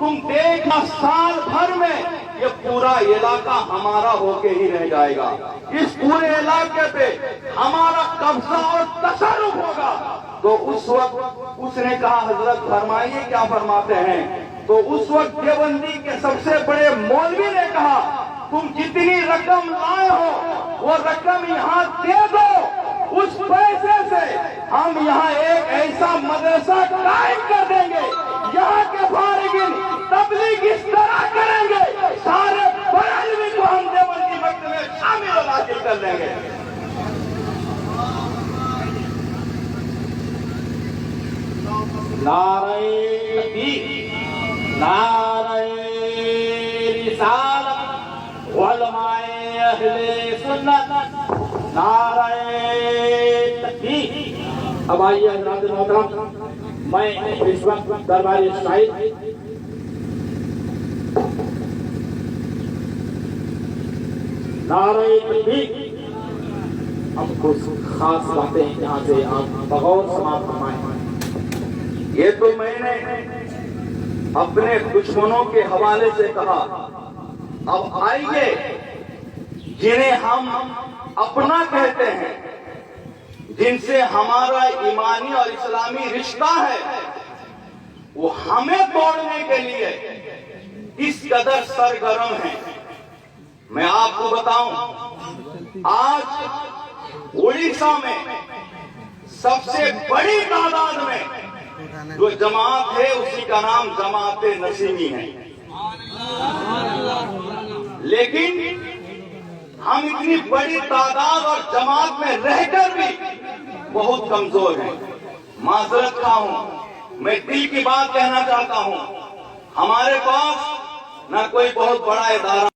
तुम देखना साल भर में ये पूरा इलाका हमारा होके ही रह जाएगा। इस पूरे इलाके पे हमारा कब्जा और तसर्रुफ होगा। तो उस वक्त उसने कहा, हजरत फरमाइए क्या फरमाते हैं? तो उस वक्त देवबंदी के सबसे बड़े मौलवी ने कहा, तुम जितनी रकम लाए हो वो रकम यहाँ दे दो, उस पैसे से हम यहाँ एक ऐसा मदरसा कायम कर देंगे, यहाँ के फारिगिन तबलीग इस तरह करेंगे, सारे बरेलवी को हम देवबंदी वक्त में शामिल और हासिल कर लेंगे। नारे तकबीर, नारे रिसालत, उलमाए अहले सुन्नत, नारे तकबीर। अब आइए हज़रात मोहतरम, मैं इस वक्त दरबारी शाहिद नारे तकबीर, हम कुछ खास बातें यहाँ से आप बगौर समाप्त फरमाएं। ये तो मैंने अपने दुश्मनों के हवाले से कहा। अब आइए जिन्हें हम अपना कहते हैं, जिनसे हमारा ईमानी और इस्लामी रिश्ता है, वो हमें तोड़ने के लिए इस कदर सरगर्म है। मैं आपको बताऊं, आज उड़ीसा में सबसे बड़ी तादाद में जो जमात है उसी का नाम जमात नसीमी है। लेकिन हम इतनी बड़ी तादाद और जमात में रहकर भी बहुत कमजोर हैं। माजरत खा हूं, मैं दिल की बात कहना चाहता हूं। हमारे पास ना कोई बहुत बड़ा इदारा